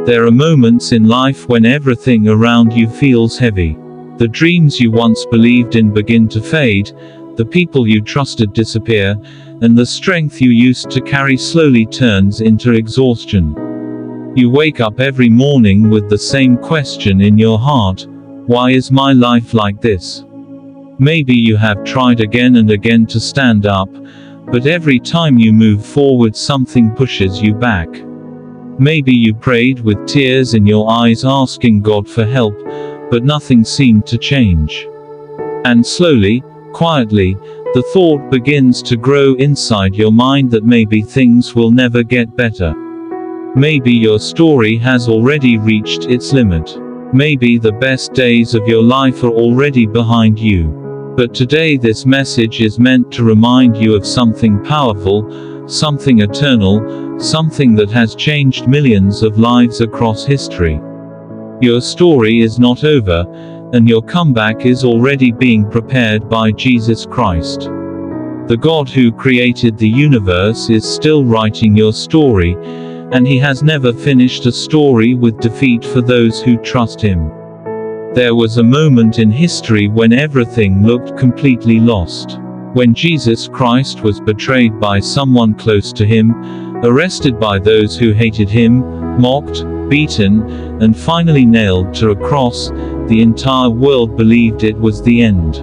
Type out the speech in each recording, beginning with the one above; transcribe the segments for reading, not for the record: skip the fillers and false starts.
There are moments in life when everything around you feels heavy. The dreams you once believed in begin to fade, the people you trusted disappear, and the strength you used to carry slowly turns into exhaustion. You wake up every morning with the same question in your heart: why is my life like this? Maybe you have tried again and again to stand up, but every time you move forward something pushes you back. Maybe you prayed with tears in your eyes asking God for help, but nothing seemed to change. And slowly, quietly, the thought begins to grow inside your mind that maybe things will never get better. Maybe your story has already reached its limit. Maybe the best days of your life are already behind you. But today this message is meant to remind you of something powerful, something eternal, something that has changed millions of lives across history. Your story is not over, and your comeback is already being prepared by Jesus Christ. The God who created the universe is still writing your story, and He has never finished a story with defeat for those who trust Him. There was a moment in history when everything looked completely lost. When Jesus Christ was betrayed by someone close to Him, arrested by those who hated Him, mocked, beaten, and finally nailed to a cross, the entire world believed it was the end.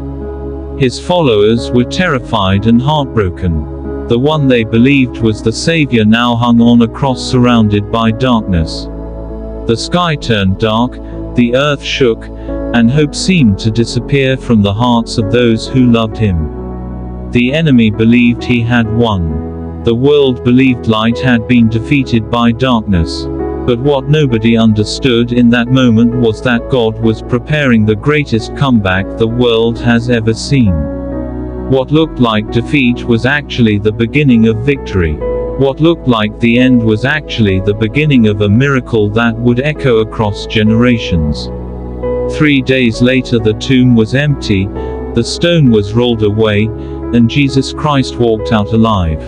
His followers were terrified and heartbroken. The one they believed was the Savior now hung on a cross surrounded by darkness. The sky turned dark, the earth shook, and hope seemed to disappear from the hearts of those who loved Him. The enemy believed he had won. The world believed light had been defeated by darkness. But what nobody understood in that moment was that God was preparing the greatest comeback the world has ever seen. What looked like defeat was actually the beginning of victory. What looked like the end was actually the beginning of a miracle that would echo across generations. 3 days later the tomb was empty, the stone was rolled away, and Jesus Christ walked out alive.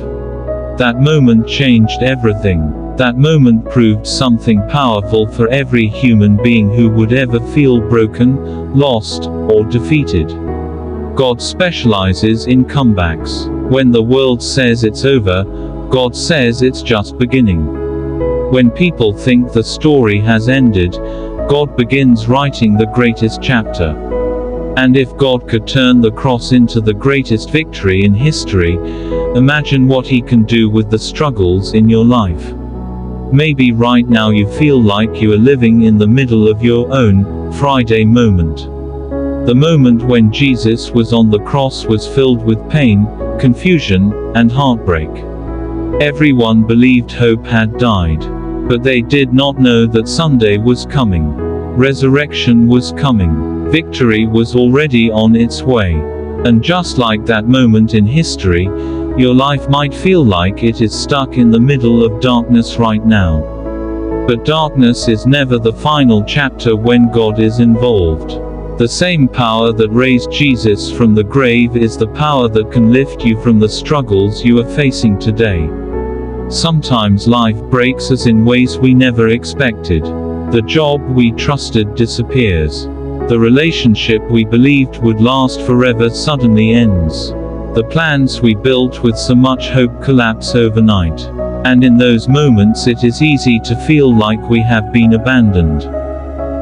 That moment changed everything. That moment proved something powerful for every human being who would ever feel broken, lost, or defeated. God specializes in comebacks. When the world says it's over, God says it's just beginning. When people think the story has ended, God begins writing the greatest chapter. And if God could turn the cross into the greatest victory in history, imagine what He can do with the struggles in your life. Maybe right now you feel like you are living in the middle of your own Friday moment. The moment when Jesus was on the cross was filled with pain, confusion, and heartbreak. Everyone believed hope had died. But they did not know that Sunday was coming. Resurrection was coming. Victory was already on its way. And just like that moment in history, your life might feel like it is stuck in the middle of darkness right now. But darkness is never the final chapter when God is involved. The same power that raised Jesus from the grave is the power that can lift you from the struggles you are facing today. Sometimes life breaks us in ways we never expected. The job we trusted disappears. The relationship we believed would last forever suddenly ends. The plans we built with so much hope collapse overnight. And in those moments it is easy to feel like we have been abandoned.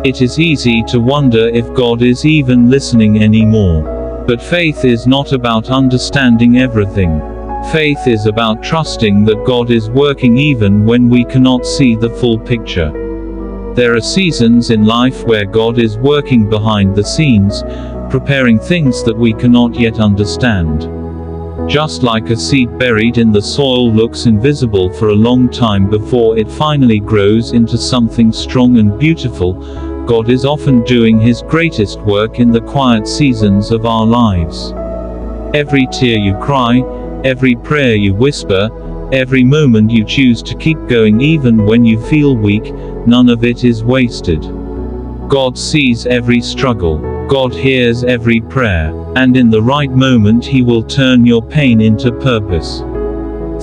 It is easy to wonder if God is even listening anymore. But faith is not about understanding everything. Faith is about trusting that God is working even when we cannot see the full picture. There are seasons in life where God is working behind the scenes, preparing things that we cannot yet understand. Just like a seed buried in the soil looks invisible for a long time before it finally grows into something strong and beautiful, God is often doing His greatest work in the quiet seasons of our lives. Every tear you cry, every prayer you whisper, every moment you choose to keep going even when you feel weak, none of it is wasted. God sees every struggle. God hears every prayer. And in the right moment He will turn your pain into purpose.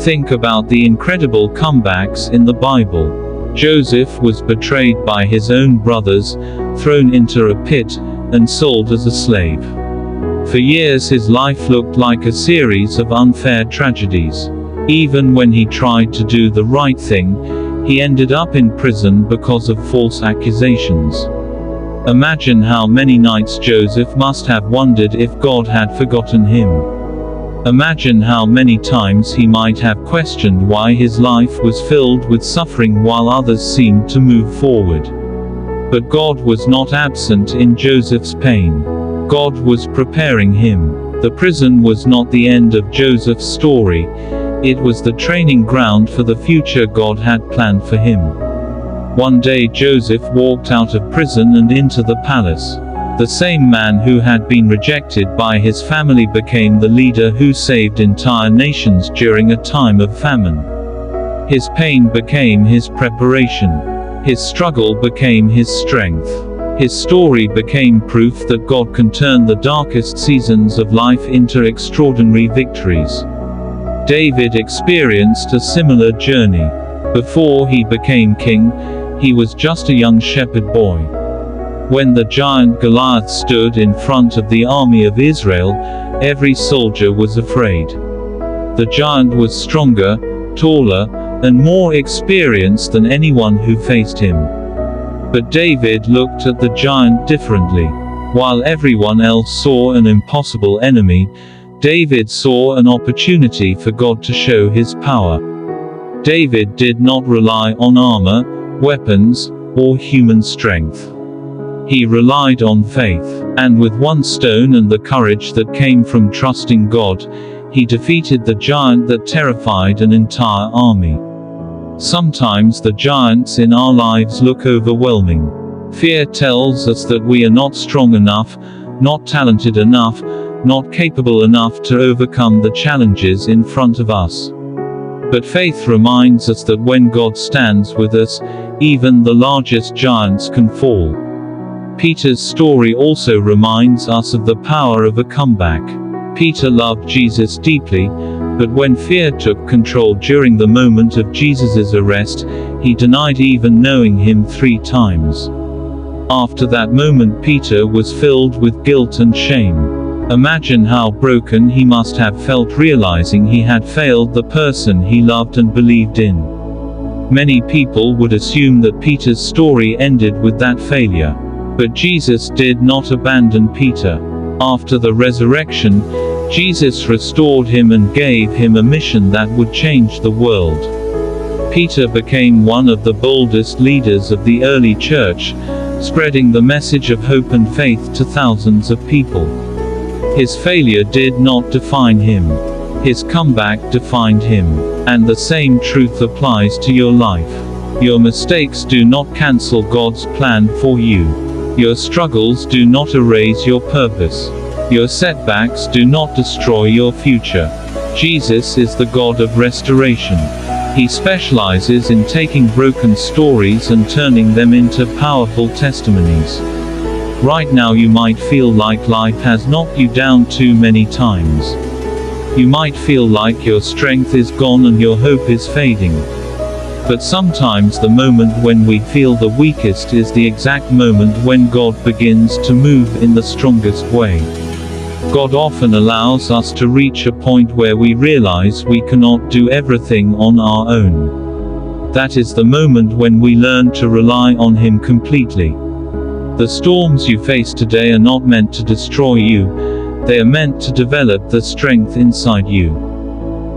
Think about the incredible comebacks in the Bible. Joseph was betrayed by his own brothers, thrown into a pit, and sold as a slave. For years his life looked like a series of unfair tragedies. Even when he tried to do the right thing, he ended up in prison because of false accusations. Imagine how many nights Joseph must have wondered if God had forgotten him. Imagine how many times he might have questioned why his life was filled with suffering while others seemed to move forward. But God was not absent in Joseph's pain. God was preparing him. The prison was not the end of Joseph's story. It was the training ground for the future God had planned for him. One day Joseph walked out of prison and into the palace. The same man who had been rejected by his family became the leader who saved entire nations during a time of famine. His pain became his preparation. His struggle became his strength. His story became proof that God can turn the darkest seasons of life into extraordinary victories. David experienced a similar journey. Before he became king, he was just a young shepherd boy. When the giant Goliath stood in front of the army of Israel, every soldier was afraid. The giant was stronger, taller, and more experienced than anyone who faced him. But David looked at the giant differently. While everyone else saw an impossible enemy, David saw an opportunity for God to show his power. David did not rely on armor, weapons, or human strength. He relied on faith, and with one stone and the courage that came from trusting God, he defeated the giant that terrified an entire army. Sometimes the giants in our lives look overwhelming. Fear tells us that we are not strong enough, not talented enough, not capable enough to overcome the challenges in front of us. But faith reminds us that when God stands with us, even the largest giants can fall. Peter's story also reminds us of the power of a comeback. Peter loved Jesus deeply, but when fear took control during the moment of Jesus' arrest, he denied even knowing him 3 times. After that moment, Peter was filled with guilt and shame. Imagine how broken he must have felt realizing he had failed the person he loved and believed in. Many people would assume that Peter's story ended with that failure. But Jesus did not abandon Peter. After the resurrection, Jesus restored him and gave him a mission that would change the world. Peter became one of the boldest leaders of the early church, spreading the message of hope and faith to thousands of people. His failure did not define him. His comeback defined him. And the same truth applies to your life. Your mistakes do not cancel God's plan for you. Your struggles do not erase your purpose. Your setbacks do not destroy your future. Jesus is the God of restoration. He specializes in taking broken stories and turning them into powerful testimonies. Right now you might feel like life has knocked you down too many times. You might feel like your strength is gone and your hope is fading. But sometimes the moment when we feel the weakest is the exact moment when God begins to move in the strongest way. God often allows us to reach a point where we realize we cannot do everything on our own. That is the moment when we learn to rely on Him completely. The storms you face today are not meant to destroy you, they are meant to develop the strength inside you.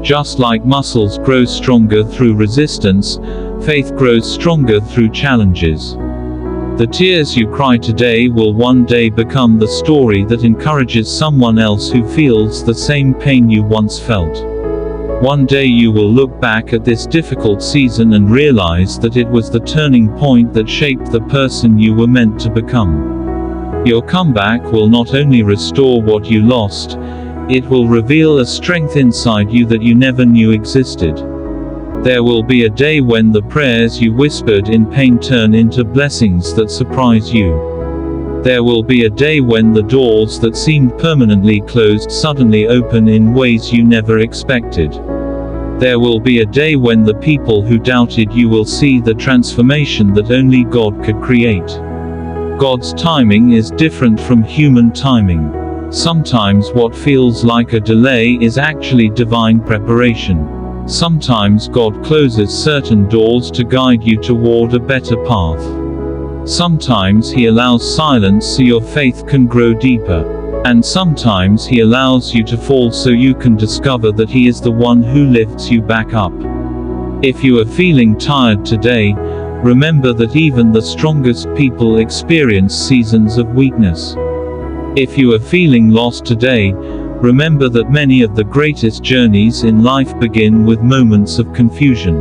Just like muscles grow stronger through resistance, faith grows stronger through challenges. The tears you cry today will one day become the story that encourages someone else who feels the same pain you once felt. One day you will look back at this difficult season and realize that it was the turning point that shaped the person you were meant to become. Your comeback will not only restore what you lost, it will reveal a strength inside you that you never knew existed. There will be a day when the prayers you whispered in pain turn into blessings that surprise you. There will be a day when the doors that seemed permanently closed suddenly open in ways you never expected. There will be a day when the people who doubted you will see the transformation that only God could create. God's timing is different from human timing. Sometimes what feels like a delay is actually divine preparation. Sometimes God closes certain doors to guide you toward a better path. Sometimes He allows silence so your faith can grow deeper. And sometimes He allows you to fall so you can discover that He is the one who lifts you back up. If you are feeling tired today, remember that even the strongest people experience seasons of weakness. If you are feeling lost today, remember that many of the greatest journeys in life begin with moments of confusion.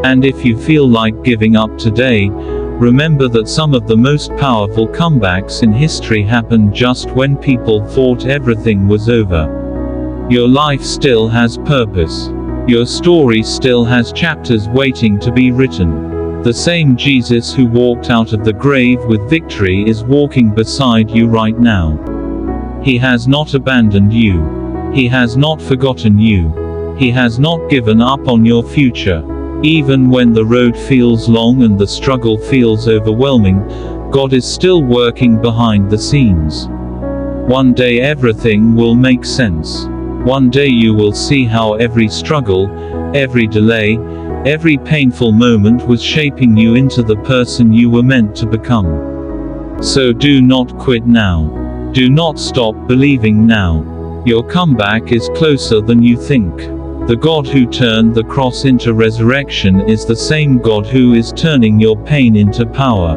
And if you feel like giving up today, remember that some of the most powerful comebacks in history happened just when people thought everything was over. Your life still has purpose. Your story still has chapters waiting to be written. The same Jesus who walked out of the grave with victory is walking beside you right now. He has not abandoned you. He has not forgotten you. He has not given up on your future. Even when the road feels long and the struggle feels overwhelming, God is still working behind the scenes. One day everything will make sense. One day you will see how every struggle, every delay, every painful moment was shaping you into the person you were meant to become. So do not quit now. Do not stop believing now. Your comeback is closer than you think. The God who turned the cross into resurrection is the same God who is turning your pain into power.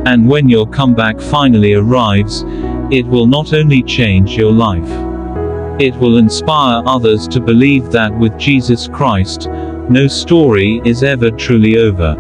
And when your comeback finally arrives, it will not only change your life. It will inspire others to believe that with Jesus Christ, no story is ever truly over.